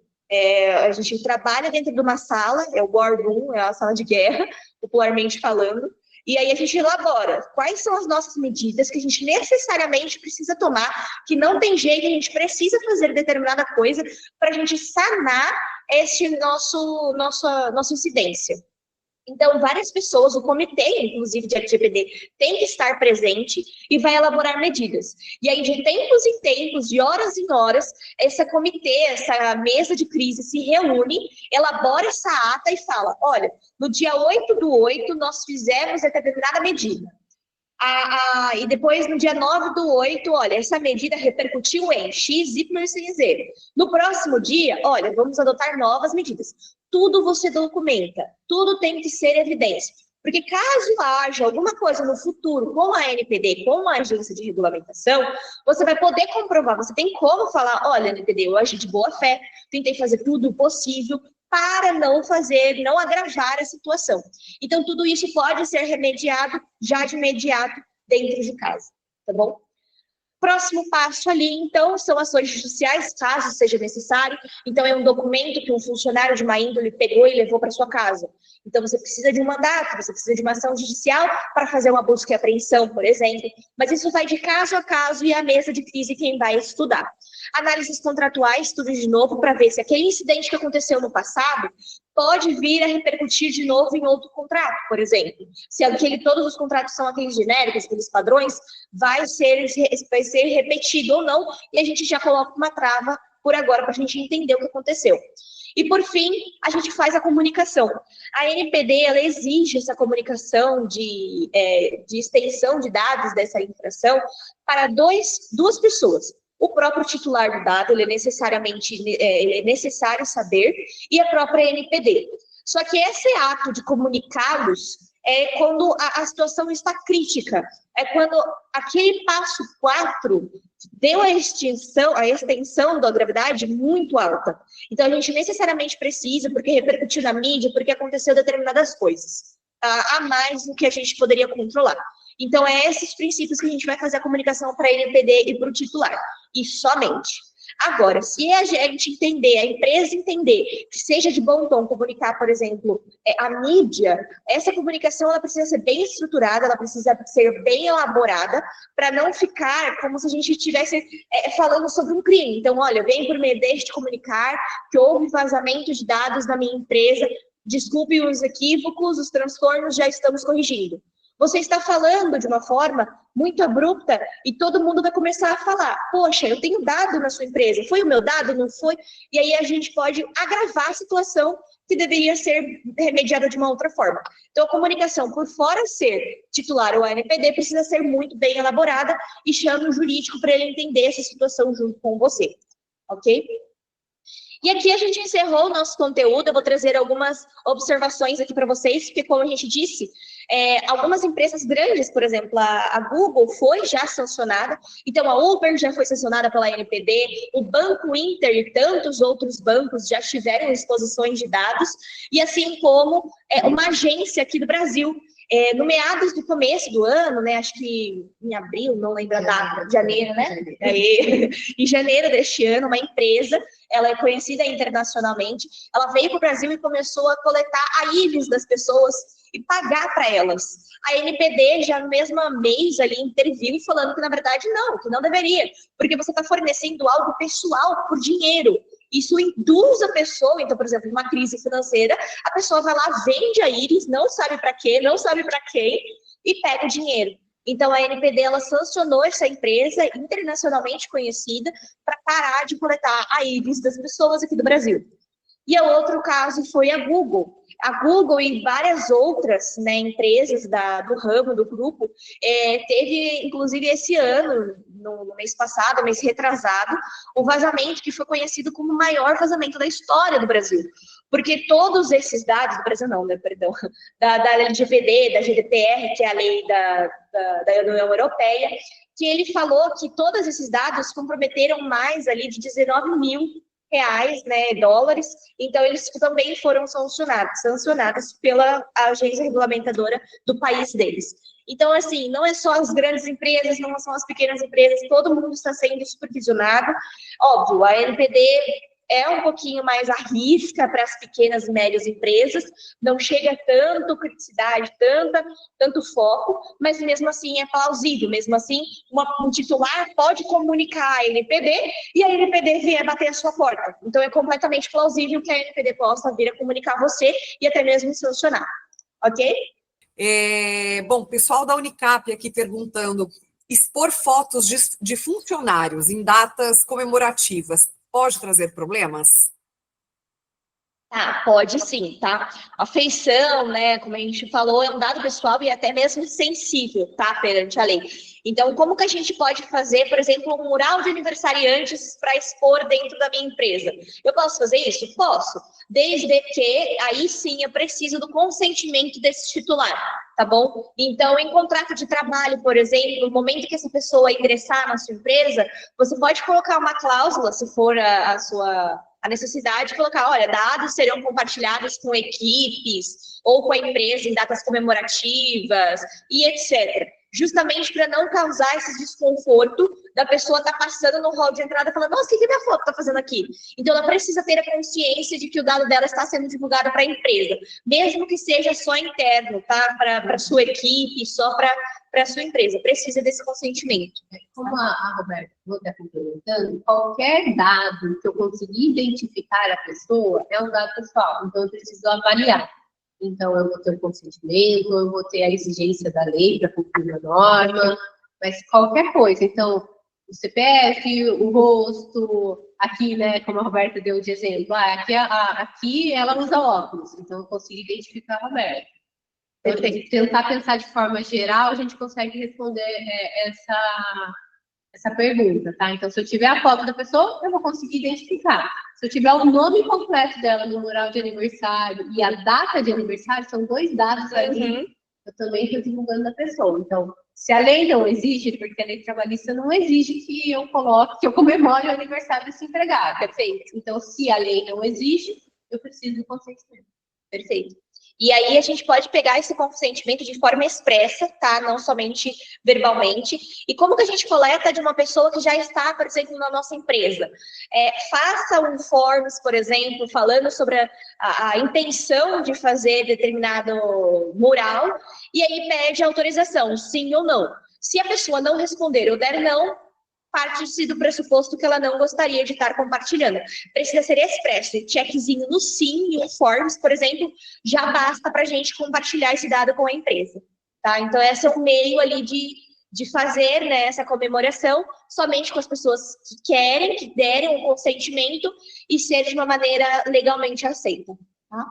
A gente trabalha dentro de uma sala, é o war room, é a sala de guerra, popularmente falando. E aí a gente elabora quais são as nossas medidas que a gente necessariamente precisa tomar, que não tem jeito, a gente precisa fazer determinada coisa para a gente sanar este nossa incidência. Então, várias pessoas, o comitê, inclusive, de LGPD, tem que estar presente e vai elaborar medidas. E aí, de tempos em tempos, de horas em horas, esse comitê, essa mesa de crise se reúne, elabora essa ata e fala, olha, no dia 8/8, nós fizemos determinada medida. E depois, no dia 9/8, olha, essa medida repercutiu em X, Y e Z. No próximo dia, olha, vamos adotar novas medidas. Tudo você documenta, tudo tem que ser evidência. Porque caso haja alguma coisa no futuro com a NPD, com a agência de regulamentação, você vai poder comprovar, você tem como falar, olha, NPD, eu agi de boa fé, tentei fazer tudo o possível para não agravar a situação. Então, tudo isso pode ser remediado já de imediato dentro de casa, tá bom? Próximo passo ali, então, são ações judiciais, caso seja necessário. Então, é um documento que um funcionário de uma índole pegou e levou para sua casa. Então, você precisa de um mandato, você precisa de uma ação judicial para fazer uma busca e apreensão, por exemplo. Mas isso vai de caso a caso e a mesa de crise quem vai estudar. Análises contratuais, tudo de novo, para ver se aquele incidente que aconteceu no passado pode vir a repercutir de novo em outro contrato, por exemplo. Se todos os contratos são aqueles genéricos, aqueles padrões, vai ser repetido ou não, e a gente já coloca uma trava por agora para a gente entender o que aconteceu. E, por fim, a gente faz a comunicação. A NPD, ela exige essa comunicação de extensão de dados dessa infração para duas pessoas. O próprio titular do dado, ele é necessário saber, e a própria NPD. Só que esse ato de comunicá-los é quando a situação está crítica, é quando aquele passo 4 deu a extensão da gravidade muito alta. Então, a gente necessariamente precisa, porque repercutiu na mídia, porque aconteceu determinadas coisas, a mais do que a gente poderia controlar. Então, é esses princípios que a gente vai fazer a comunicação para a NPD e para o titular, e somente. Agora, se a gente entender, a empresa entender que seja de bom tom comunicar, por exemplo, a mídia, essa comunicação ela precisa ser bem estruturada, ela precisa ser bem elaborada, para não ficar como se a gente estivesse falando sobre um crime. Então, olha, vem por meio de comunicar que houve vazamento de dados da minha empresa, desculpe os equívocos, os transtornos, já estamos corrigindo. Você está falando de uma forma muito abrupta e todo mundo vai começar a falar, poxa, eu tenho dado na sua empresa, foi o meu dado, não foi? E aí a gente pode agravar a situação que deveria ser remediada de uma outra forma. Então, a comunicação, por fora ser titular ou ANPD, precisa ser muito bem elaborada e chama o jurídico para ele entender essa situação junto com você, ok? E aqui a gente encerrou o nosso conteúdo, eu vou trazer algumas observações aqui para vocês, porque como a gente disse, algumas empresas grandes, por exemplo, a Google foi já sancionada, então a Uber já foi sancionada pela ANPD, o Banco Inter e tantos outros bancos já tiveram exposições de dados, e assim como uma agência aqui do Brasil, no meados do começo do ano, né, acho que em abril, não lembro a data, janeiro, né? Em janeiro deste ano, uma empresa, ela é conhecida internacionalmente, ela veio para o Brasil e começou a coletar a íris das pessoas e pagar para elas. A NPD já no mesmo mês ali interviu falando que na verdade não, que não deveria, porque você está fornecendo algo pessoal por dinheiro. Isso induz a pessoa, então, por exemplo, numa crise financeira, a pessoa vai lá, vende a íris, não sabe para quê, não sabe para quem, e pega o dinheiro. Então, a ANPD, ela sancionou essa empresa internacionalmente conhecida para parar de coletar a íris das pessoas aqui do Brasil. E o outro caso foi a Google. A Google e várias outras, né, empresas do ramo, do grupo, teve, inclusive, esse ano, no mês passado, mês retrasado, um vazamento que foi conhecido como o maior vazamento da história do Brasil. Porque todos esses dados, do Brasil não, né, perdão, da LGPD, da GDPR, que é a lei da União Europeia, que ele falou que todos esses dados comprometeram mais ali de 19 mil reais, né, dólares, então eles também foram sancionados pela agência regulamentadora do país deles. Então, assim, não é só as grandes empresas, não são as pequenas empresas, todo mundo está sendo supervisionado. Óbvio, a NPD é um pouquinho mais à risca para as pequenas e médias empresas, não chega a tanto criticidade, tanto foco, mas mesmo assim é plausível, mesmo assim um titular pode comunicar a NPD e a NPD vier bater a sua porta. Então é completamente plausível que a NPD possa vir a comunicar você e até mesmo sancionar, ok? Bom, pessoal da Unicap aqui perguntando, expor fotos de funcionários em datas comemorativas pode trazer problemas? Pode sim, tá? A feição, né, como a gente falou, é um dado pessoal e até mesmo sensível, tá, perante a lei. Então, como que a gente pode fazer, por exemplo, um mural de aniversariantes para expor dentro da minha empresa? Eu posso fazer isso? Posso, desde que, aí sim, eu preciso do consentimento desse titular, tá bom? Então, em contrato de trabalho, por exemplo, no momento que essa pessoa ingressar na sua empresa, você pode colocar uma cláusula, se for a necessidade de colocar, olha, dados serão compartilhados com equipes ou com a empresa em datas comemorativas e etc. Justamente para não causar esse desconforto da pessoa estar passando no hall de entrada e falando, nossa, o que minha foto está fazendo aqui? Então, ela precisa ter a consciência de que o dado dela está sendo divulgado para a empresa, mesmo que seja só interno, tá? Para a sua equipe, só para a sua empresa. Precisa desse consentimento. Como a Roberta está complementando, qualquer dado que eu conseguir identificar a pessoa é um dado pessoal, então eu preciso avaliar. Então, eu vou ter o consentimento, eu vou ter a exigência da lei para cumprir a norma, mas qualquer coisa. Então, o CPF, o rosto, aqui, né, como a Roberta deu de exemplo, aqui ela usa óculos, então eu consigo identificar a Roberta. Então, tentar pensar de forma geral, a gente consegue responder essa pergunta, tá? Então, se eu tiver a foto da pessoa, eu vou conseguir identificar. Se eu tiver o nome completo dela no mural de aniversário e a data de aniversário, são 2 dados ali, eu também estou divulgando a pessoa. Então, se a lei não exige, porque a lei trabalhista não exige que eu coloque, que eu comemore o aniversário desse empregado. Perfeito. Então, se a lei não exige, eu preciso do consentimento. Perfeito. E aí a gente pode pegar esse consentimento de forma expressa, tá? Não somente verbalmente. E como que a gente coleta de uma pessoa que já está, por exemplo, na nossa empresa? Faça um forms, por exemplo, falando sobre a intenção de fazer determinado mural, e aí pede autorização, sim ou não. Se a pessoa não responder ou der não, parte-se do pressuposto que ela não gostaria de estar compartilhando. Precisa ser expresso. O checkzinho no sim e o forms, por exemplo, já basta para a gente compartilhar esse dado com a empresa. Tá? Então, esse é o meio ali de fazer, né, essa comemoração somente com as pessoas que querem, que derem um consentimento e ser de uma maneira legalmente aceita. Tá?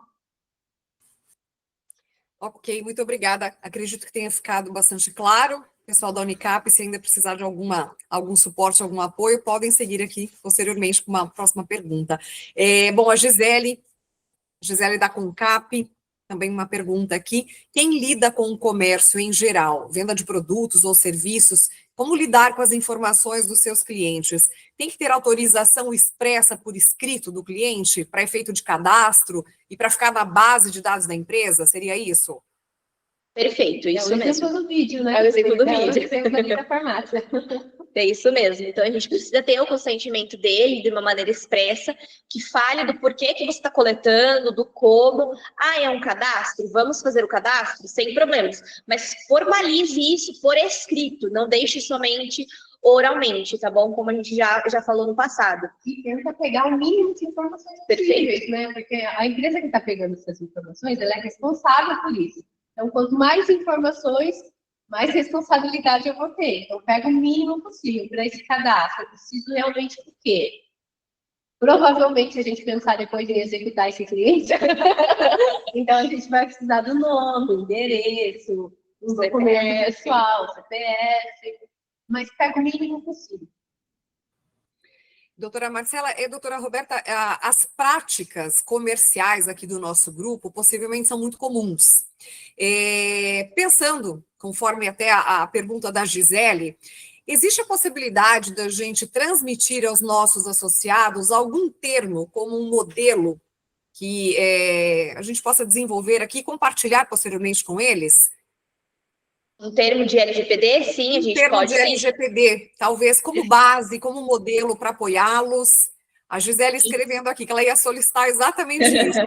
Ok, muito obrigada. Acredito que tenha ficado bastante claro. Pessoal da Unicap, se ainda precisar de algum suporte, algum apoio, podem seguir aqui posteriormente com uma próxima pergunta. Bom, a Gisele da Concap, também uma pergunta aqui. Quem lida com o comércio em geral, venda de produtos ou serviços, como lidar com as informações dos seus clientes? Tem que ter autorização expressa por escrito do cliente para efeito de cadastro e para ficar na base de dados da empresa? Seria isso? Perfeito, isso mesmo. É o exemplo do vídeo, né? É o exemplo do vídeo. É o exemplo ali da farmácia. É isso mesmo. Então, a gente precisa ter o consentimento dele de uma maneira expressa, que fale do porquê que você está coletando, do como. Ah, é um cadastro? Vamos fazer o cadastro? Sem problemas. Mas formalize isso por escrito, não deixe somente oralmente, tá bom? Como a gente já falou no passado. E tenta pegar o mínimo de informações possíveis, né? Porque a empresa que está pegando essas informações, ela é responsável por isso. Então, quanto mais informações, mais responsabilidade eu vou ter. Então, pega o mínimo possível para esse cadastro. Eu preciso realmente do quê? Provavelmente, a gente pensar depois em executar esse cliente, então a gente vai precisar do nome, endereço, um documento pessoal, CPF, mas pega o mínimo possível. Doutora Marcela e doutora Roberta, as práticas comerciais aqui do nosso grupo possivelmente são muito comuns. Pensando, conforme até a pergunta da Gisele, existe a possibilidade da gente transmitir aos nossos associados algum termo como um modelo que a gente possa desenvolver aqui e compartilhar posteriormente com eles? Em termos de LGPD, sim, a gente pode. Em termos de LGPD, talvez como base, como modelo para apoiá-los. A Gisele escrevendo aqui que ela ia solicitar exatamente isso.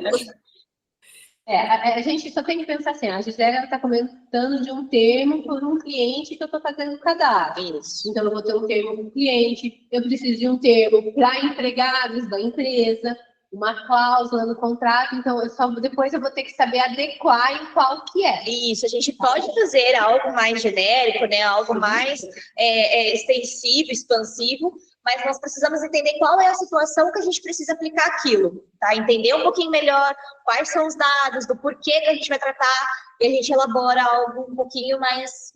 A gente só tem que pensar assim, a Gisele está comentando de um termo por um cliente que eu estou fazendo o cadastro. Isso. Então, eu vou ter um termo para o cliente, eu preciso de um termo para empregados da empresa, uma cláusula no contrato, então depois eu vou ter que saber adequar em qual que é. Isso, a gente pode fazer algo mais genérico, né? Algo mais extensivo, expansivo, mas nós precisamos entender qual é a situação que a gente precisa aplicar aquilo, tá? Entender um pouquinho melhor quais são os dados, do porquê que a gente vai tratar, e a gente elabora algo um pouquinho mais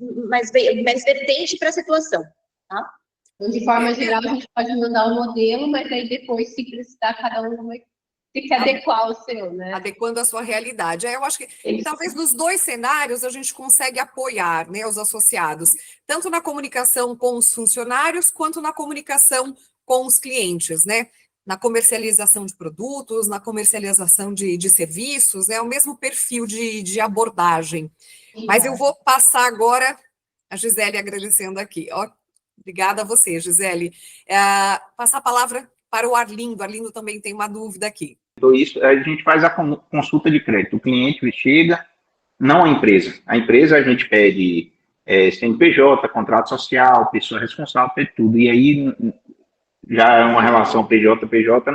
vertente para a situação, tá? Então, de forma geral, a gente pode mandar um modelo, mas aí depois, se precisar, cada um vai ter que adequar o seu, né? Adequando a sua realidade. Eu acho que talvez nos dois cenários a gente consegue apoiar, né, os associados, tanto na comunicação com os funcionários, quanto na comunicação com os clientes, né? Na comercialização de produtos, na comercialização de serviços, é o mesmo perfil de abordagem. Mas eu vou passar agora a Gisele agradecendo aqui. Obrigada a você, Gisele. Passar a palavra para o Arlindo. Arlindo também tem uma dúvida aqui. Então, isso, a gente faz a consulta de crédito. O cliente chega, não a empresa. A empresa a gente pede CNPJ, contrato social, pessoa responsável, pede tudo. E aí já é uma relação PJ-PJ,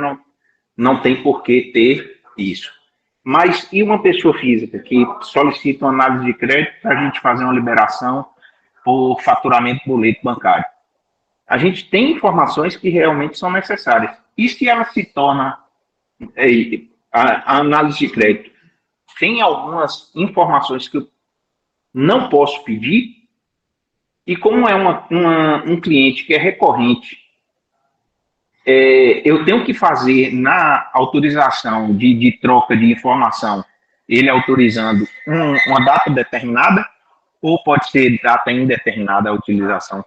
não tem por que ter isso. Mas e uma pessoa física que solicita uma análise de crédito para a gente fazer uma liberação por faturamento boleto bancário? A gente tem informações que realmente são necessárias. E se ela se torna a análise de crédito tem algumas informações que eu não posso pedir, e como é um cliente que é recorrente, eu tenho que fazer na autorização de troca de informação, ele autorizando uma data determinada, ou pode ser data indeterminada a utilização?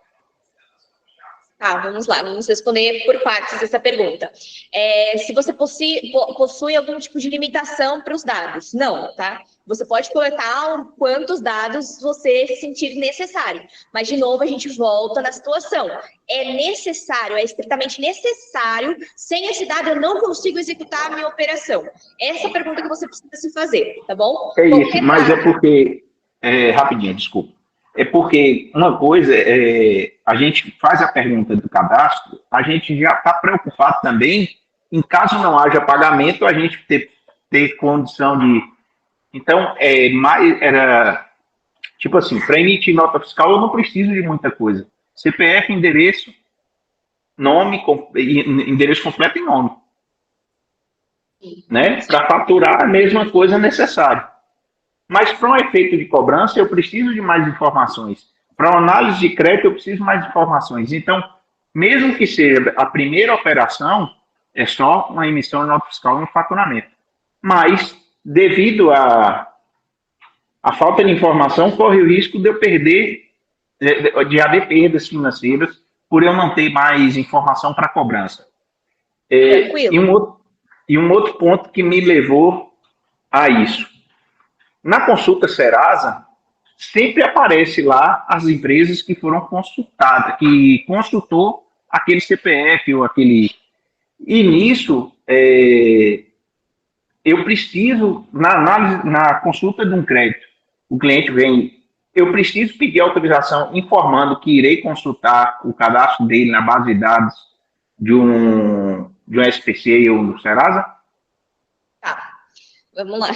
Vamos lá, vamos responder por partes essa pergunta. Se você possui algum tipo de limitação para os dados, não, tá? Você pode coletar quantos dados você sentir necessário. Mas, de novo, a gente volta na situação. É necessário, é estritamente necessário. Sem esse dado, eu não consigo executar a minha operação. Essa é a pergunta que você precisa se fazer, tá bom? É isso, mas é porque... rapidinho, desculpa. É porque uma coisa, a gente faz a pergunta do cadastro, a gente já está preocupado também, em caso não haja pagamento, a gente ter condição de... Então, tipo assim, para emitir nota fiscal, eu não preciso de muita coisa. CPF, endereço, nome, endereço completo e nome. Né? Para faturar, a mesma coisa necessária. Mas para um efeito de cobrança, eu preciso de mais informações. Para uma análise de crédito, eu preciso de mais informações. Então, mesmo que seja a primeira operação, é só uma emissão de nota fiscal no faturamento. Mas, devido à falta de informação, corre o risco de eu perder, de haver perdas financeiras, por eu não ter mais informação para cobrança. E um outro ponto que me levou a isso. Na consulta Serasa, sempre aparece lá as empresas que foram consultadas, que consultou aquele CPF ou aquele... E nisso, eu preciso, na análise, na consulta de um crédito, o cliente vem, eu preciso pedir autorização informando que irei consultar o cadastro dele na base de dados de um SPC ou do Serasa? Tá. Vamos lá.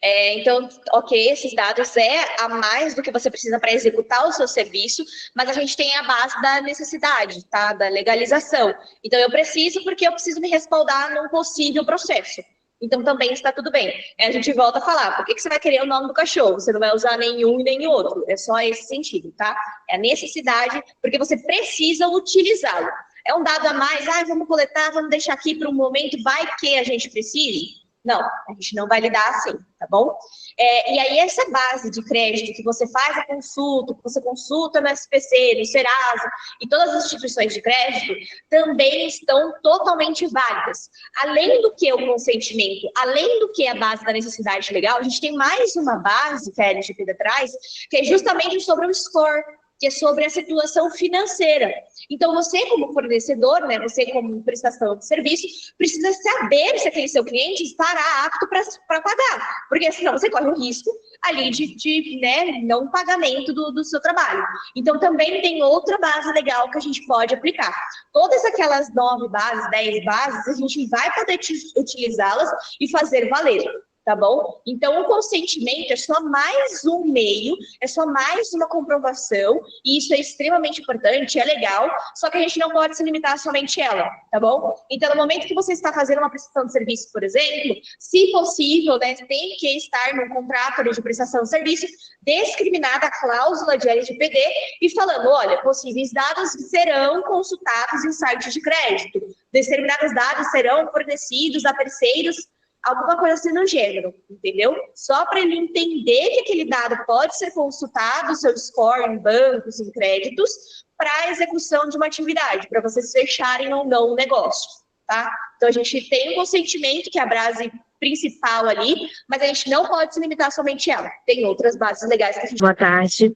Então, ok, esses dados é a mais do que você precisa para executar o seu serviço, mas a gente tem a base da necessidade, tá? Da legalização. Então, eu preciso porque eu preciso me respaldar num possível processo. Então, também está tudo bem. A gente volta a falar, por que você vai querer o nome do cachorro? Você não vai usar nenhum e nem outro. É só esse sentido, tá? É a necessidade, porque você precisa utilizá-lo. É um dado a mais, vamos coletar, vamos deixar aqui para um momento, vai que a gente precise. Não, a gente não vai lidar assim, tá bom? E aí, essa base de crédito que você faz a consulta, que você consulta no SPC, no Serasa e todas as instituições de crédito, também estão totalmente válidas. Além do que o consentimento, além do que a base da necessidade legal, a gente tem mais uma base que a LGPD traz, que é justamente sobre o score, que é sobre a situação financeira. Então, você como fornecedor, né, você como prestação de serviço, precisa saber se aquele seu cliente estará apto para pagar, porque senão você corre o risco ali de não pagamento do seu trabalho. Então, também tem outra base legal que a gente pode aplicar. Todas aquelas 9 bases, 10 bases, a gente vai poder utilizá-las e fazer valer. Tá bom? Então, o consentimento é só mais um meio, é só mais uma comprovação, e isso é extremamente importante, é legal, só que a gente não pode se limitar a somente ela, tá bom? Então, no momento que você está fazendo uma prestação de serviço, por exemplo, se possível, né, tem que estar num contrato de prestação de serviço, discriminada a cláusula de LGPD e falando, olha, possíveis dados serão consultados em sites de crédito, determinados dados serão fornecidos a terceiros, alguma coisa assim no gênero, entendeu? Só para ele entender que aquele dado pode ser consultado, seu score em bancos, em créditos, para a execução de uma atividade, para vocês fecharem ou não o negócio, tá? Então, a gente tem um consentimento, que é a base principal ali, mas a gente não pode se limitar somente a ela. Tem outras bases legais que a gente... Boa tarde.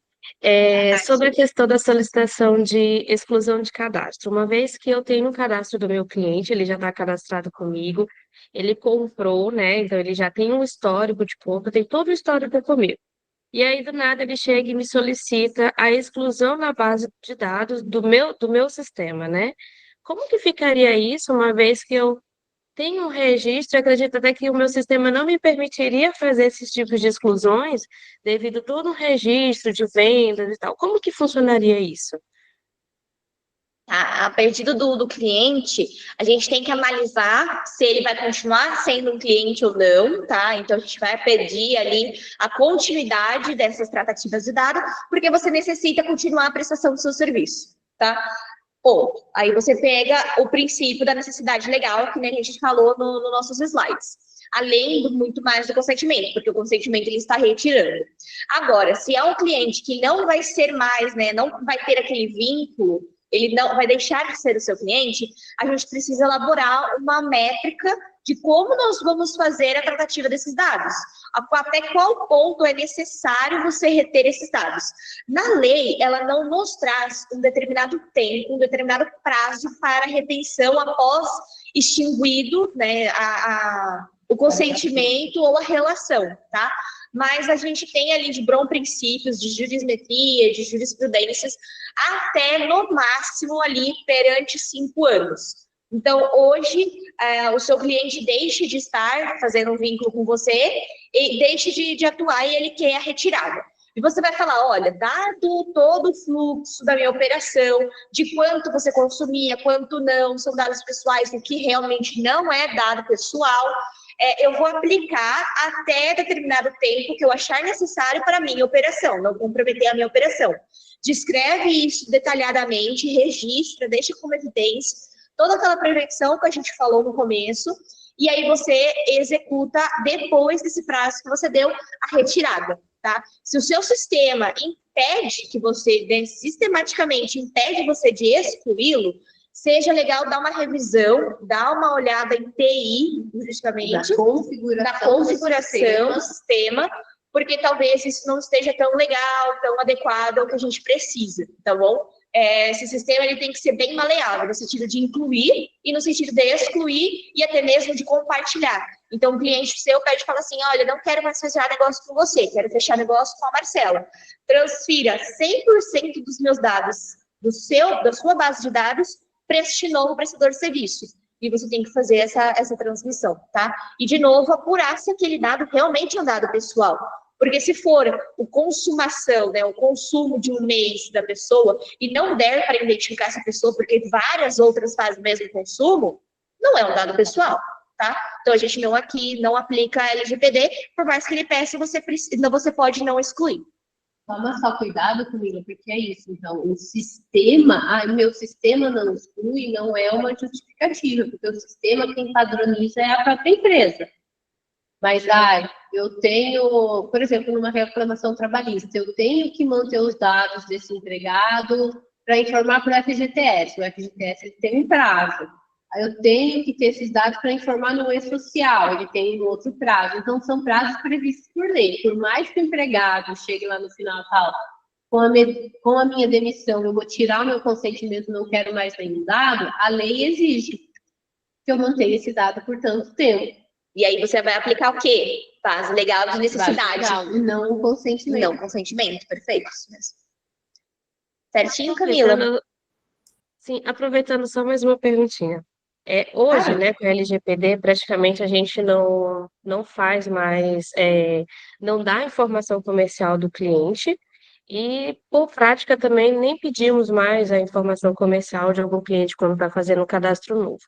Sobre a questão da solicitação de exclusão de cadastro. Uma vez que eu tenho um cadastro do meu cliente, ele já está cadastrado comigo, ele comprou, né? Então ele já tem um histórico de compra, tem todo o histórico comigo. E aí, do nada, ele chega e me solicita a exclusão na base de dados do meu sistema, né? Como que ficaria isso, uma vez que eu tenho um registro, acredito até que o meu sistema não me permitiria fazer esses tipos de exclusões, devido a todo um registro de vendas e tal. Como que funcionaria isso? A pedido do cliente, a gente tem que analisar se ele vai continuar sendo um cliente ou não, tá? Então, a gente vai pedir ali a continuidade dessas tratativas de dados, porque você necessita continuar a prestação do seu serviço, tá? Ou, aí você pega o princípio da necessidade legal, que nem a gente falou nos nossos slides. Além do muito mais do consentimento, porque o consentimento ele está retirando. Agora, se é um cliente que não vai ser mais, né, não vai ter aquele vínculo ele não vai deixar de ser o seu cliente, a gente precisa elaborar uma métrica de como nós vamos fazer a tratativa desses dados. Até qual ponto é necessário você reter esses dados. Na lei, ela não nos traz um determinado tempo, um determinado prazo para retenção após extinguido, né, o consentimento ou a relação, tá? Mas a gente tem ali de bons princípios, de jurismetria, de jurisprudências, até no máximo ali perante 5 anos. Então, hoje, o seu cliente deixa de estar fazendo um vínculo com você e deixa de atuar e ele quer a retirada. E você vai falar, olha, dado todo o fluxo da minha operação, de quanto você consumia, quanto não, são dados pessoais, o que realmente não é dado pessoal, eu vou aplicar até determinado tempo que eu achar necessário para a minha operação, não comprometer a minha operação. Descreve isso detalhadamente, registra, deixa como evidência, toda aquela prevenção que a gente falou no começo, e aí você executa, depois desse prazo que você deu, a retirada, tá? Se o seu sistema impede que você, sistematicamente impede você de excluí-lo, seja legal dar uma revisão, dar uma olhada em TI, juridicamente, na configuração do sistema, porque talvez isso não esteja tão legal, tão adequado ao que a gente precisa, tá bom? Esse sistema ele tem que ser bem maleável, no sentido de incluir e no sentido de excluir e até mesmo de compartilhar. Então, o cliente seu pede e fala assim, olha, não quero mais fechar negócio com você, quero fechar negócio com a Marcela. Transfira 100% dos meus dados, da sua base de dados, para este novo prestador de serviço. E você tem que fazer essa transmissão, tá? E, de novo, apurar se aquele dado realmente é um dado pessoal. Porque se for o consumação, né, o consumo de um mês da pessoa, e não der para identificar essa pessoa, porque várias outras fazem o mesmo consumo, não é um dado pessoal, tá? Então, a gente não aplica a LGPD, por mais que ele peça, você pode não excluir. Toma só cuidado comigo, porque é isso. Então, o sistema, meu sistema não exclui, não é uma justificativa, porque o sistema quem padroniza é a própria empresa. Mas, eu tenho, por exemplo, numa reclamação trabalhista, eu tenho que manter os dados desse empregado para informar para o FGTS. O FGTS ele tem um prazo. Aí eu tenho que ter esses dados para informar no E-Social, ele tem um outro prazo. Então, são prazos previstos por lei. Por mais que o empregado chegue lá no final e fale, com a minha demissão, eu vou tirar o meu consentimento, não quero mais nenhum dado, a lei exige que eu mantenha esse dado por tanto tempo. E aí você vai aplicar o quê? Base legal de necessidade. Legal, e não o consentimento. Não, consentimento, perfeito. Certinho, Camila? Sim, aproveitando só mais uma perguntinha. Hoje, né, com a LGPD, praticamente a gente não faz mais, não dá informação comercial do cliente e, por prática, também nem pedimos mais a informação comercial de algum cliente quando está fazendo um cadastro novo.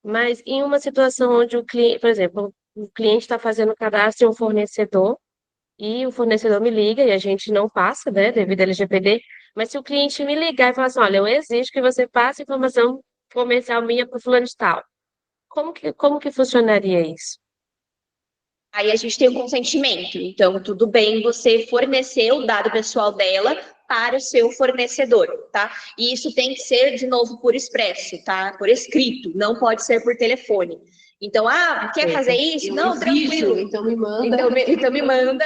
Mas em uma situação onde o cliente, por exemplo, o cliente está fazendo cadastro em um fornecedor e o fornecedor me liga e a gente não passa, né, devido à LGPD, mas se o cliente me ligar e falar assim, olha, eu exijo que você passe informação comercial minha para o fulano de tal, como que funcionaria isso? Aí a gente tem o consentimento. Então, tudo bem você fornecer o dado pessoal dela para o seu fornecedor, tá? E isso tem que ser, de novo, por expresso, tá? Por escrito, não pode ser por telefone. Então, quer fazer isso? Não, tranquilo. Então me manda. Então me manda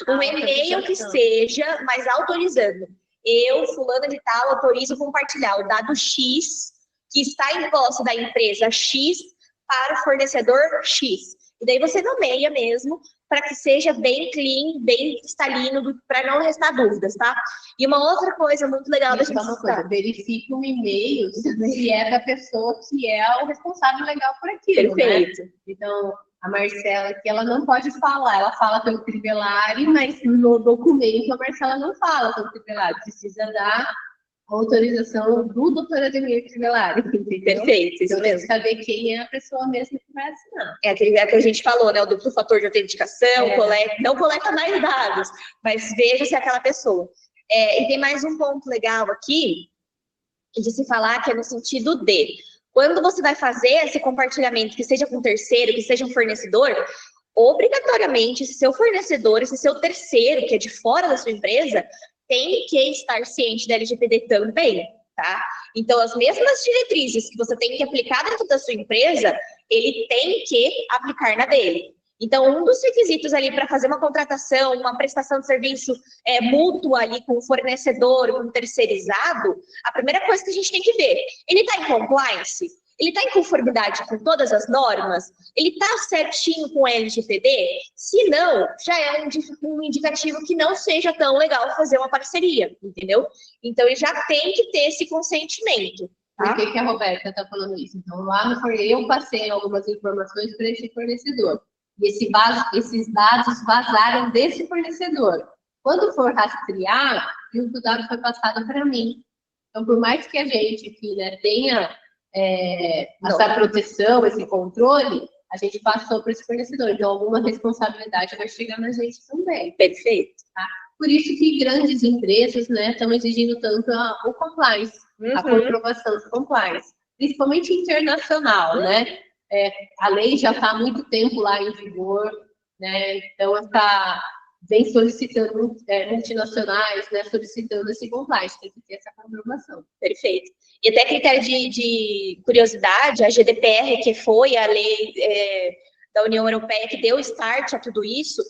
um e-mail que seja, mas autorizando. Eu, fulana de tal, autorizo compartilhar o dado X que está em posse da empresa X para o fornecedor X. E daí você nomeia mesmo, para que seja bem clean, bem cristalino, para não restar dúvidas, tá? E uma outra coisa muito legal da gente citar. Verifique um e-mail se é da pessoa que é o responsável legal por aquilo, perfeito. Né? Então, a Marcela aqui, ela não pode falar, ela fala pelo Crivellari, mas no documento a Marcela não fala pelo Crivellari, precisa dar autorização do doutor Ademir Crivellari, entendeu? Perfeito, isso então, mesmo. Saber quem é a pessoa mesmo que vai assinar. É aquele que a gente falou, né? O duplo fator de autenticação, não coleta mais dados, mas veja se é aquela pessoa. E tem mais um ponto legal aqui, de se falar, que é no sentido de, quando você vai fazer esse compartilhamento, que seja com terceiro, que seja um fornecedor, obrigatoriamente, esse seu fornecedor, esse seu terceiro, que é de fora da sua empresa, tem que estar ciente da LGPD também, tá? Então, as mesmas diretrizes que você tem que aplicar dentro da sua empresa, ele tem que aplicar na dele. Então, um dos requisitos ali para fazer uma contratação, uma prestação de serviço mútua ali com o fornecedor, com o terceirizado, a primeira coisa que a gente tem que ver, ele está em compliance? Ele está em conformidade com todas as normas? Ele está certinho com o LGPD? Se não, já é um indicativo que não seja tão legal fazer uma parceria, entendeu? Então, ele já tem que ter esse consentimento. Por que a Roberta está falando isso? Então, lá no eu passei algumas informações para esse fornecedor. E esses dados vazaram desse fornecedor. Quando for rastrear, o dado foi passado para mim. Então, por mais que a gente aqui, né, tenha essa proteção, esse controle, a gente passou para esse fornecedor. Então, alguma responsabilidade vai chegar na gente também. Perfeito. Tá? Por isso que grandes empresas, né, estão exigindo tanto o compliance, a comprovação de compliance, principalmente internacional, né? A lei já está há muito tempo lá em vigor, né? Então vem solicitando multinacionais, né, solicitando esse compliance, tem que ter essa comprovação. Perfeito. E até critério de curiosidade, a GDPR, que foi a lei da União Europeia que deu start a tudo isso,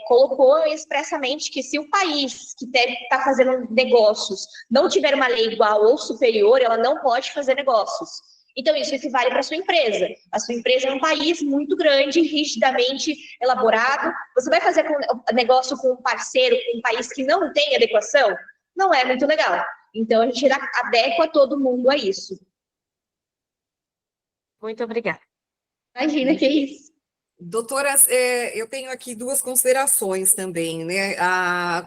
colocou expressamente que se o país que está fazendo negócios não tiver uma lei igual ou superior, ela não pode fazer negócios. Então, isso equivale para a sua empresa. A sua empresa é um país muito grande, rigidamente elaborado. Você vai fazer negócio com um parceiro, com um país que não tem adequação? Não é muito legal. Então, a gente adequa todo mundo a isso. Muito obrigada. Imagina que é isso. Doutoras, eu tenho aqui duas considerações também, né,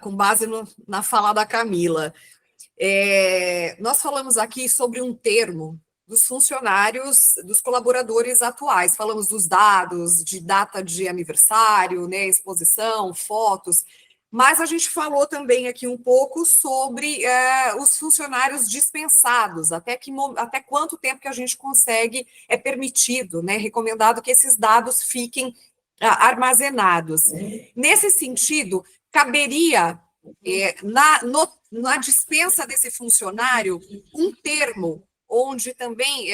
com base na fala da Camila. Nós falamos aqui sobre um termo dos funcionários, dos colaboradores atuais. Falamos dos dados, de data de aniversário, né, exposição, fotos, mas a gente falou também aqui um pouco sobre os funcionários dispensados, até quanto tempo que a gente consegue, é permitido, né, recomendado que esses dados fiquem armazenados. Nesse sentido, caberia na dispensa desse funcionário um termo onde também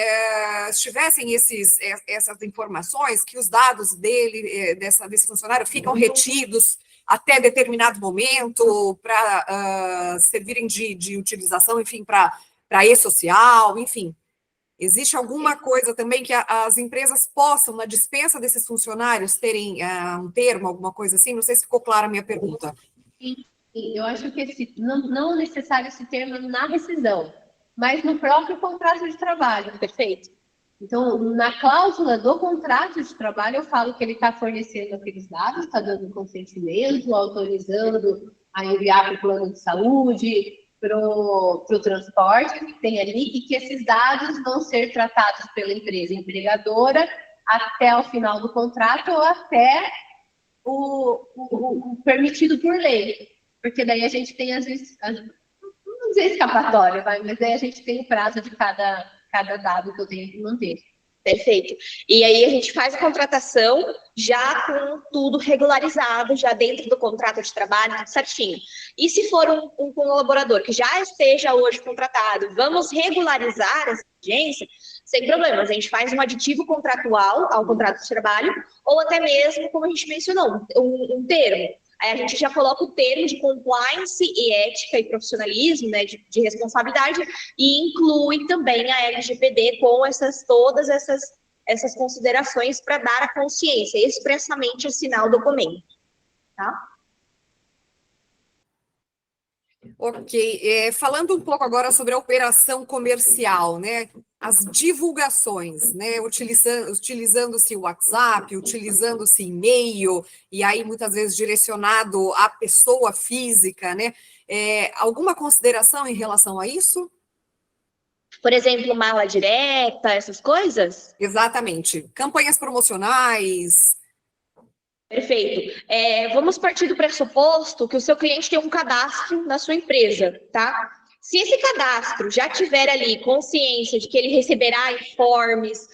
estivessem essas informações, que os dados desse funcionário ficam retidos até determinado momento, para servirem de utilização, enfim, para e-social, enfim. Existe alguma coisa também que as empresas possam, na dispensa desses funcionários, terem um termo, alguma coisa assim? Não sei se ficou clara a minha pergunta. Sim, eu acho que não é necessário esse termo na rescisão, mas no próprio contrato de trabalho. Perfeito. Então, na cláusula do contrato de trabalho, eu falo que ele está fornecendo aqueles dados, está dando consentimento, autorizando a enviar para o plano de saúde, para o transporte que tem ali, e que esses dados vão ser tratados pela empresa empregadora até o final do contrato ou até o permitido por lei. Porque daí a gente tem, às vezes, não dizer escapatória, mas daí a gente tem o prazo de cada dado que eu tenho que manter. Perfeito. E aí a gente faz a contratação já com tudo regularizado, já dentro do contrato de trabalho, tudo certinho. E se for um colaborador que já esteja hoje contratado, vamos regularizar essa exigência, sem problemas. A gente faz um aditivo contratual ao contrato de trabalho, ou até mesmo, como a gente mencionou, um termo. Aí a gente já coloca o termo de compliance e ética e profissionalismo, né, de responsabilidade, e inclui também a LGPD com todas essas considerações para dar a consciência, expressamente assinar o documento. Tá? Ok, falando um pouco agora sobre a operação comercial, né? As divulgações, né? Utilizando-se o WhatsApp, utilizando-se e-mail, e aí muitas vezes direcionado à pessoa física, né? Alguma consideração em relação a isso? Por exemplo, mala direta, essas coisas? Exatamente. Campanhas promocionais. Perfeito. Vamos partir do pressuposto que o seu cliente tem um cadastro na sua empresa, tá? Se esse cadastro já tiver ali consciência de que ele receberá informes,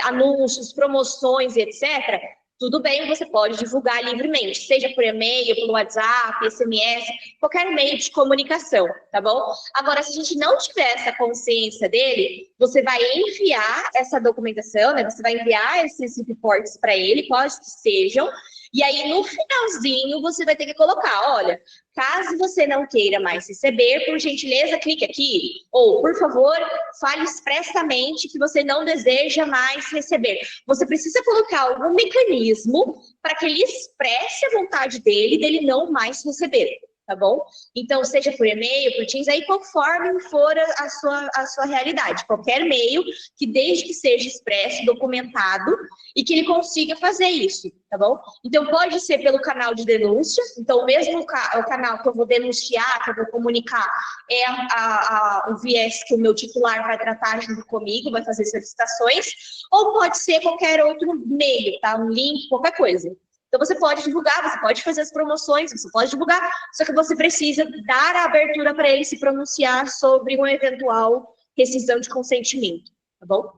anúncios, promoções, etc., tudo bem, você pode divulgar livremente, seja por e-mail, pelo WhatsApp, SMS, qualquer meio de comunicação, tá bom? Agora, se a gente não tiver essa consciência dele, você vai enviar essa documentação, né? Você vai enviar esses reportes para ele, pode que sejam, e aí no finalzinho você vai ter que colocar, olha, caso você não queira mais receber, por gentileza, clique aqui. Ou, por favor, fale expressamente que você não deseja mais receber. Você precisa colocar algum mecanismo para que ele expresse a vontade dele não mais receber, tá bom? Então, seja por e-mail, por Teams, aí conforme for a sua realidade. Qualquer meio que desde que seja expresso, documentado e que ele consiga fazer isso, tá bom? Então, pode ser pelo canal de denúncia. Então, mesmo o canal que eu vou denunciar, que eu vou comunicar, é o viés que o meu titular vai tratar junto comigo, vai fazer solicitações, ou pode ser qualquer outro meio, tá? Um link, qualquer coisa. Então, você pode divulgar, você pode fazer as promoções, você pode divulgar, só que você precisa dar a abertura para ele se pronunciar sobre uma eventual rescisão de consentimento, tá bom?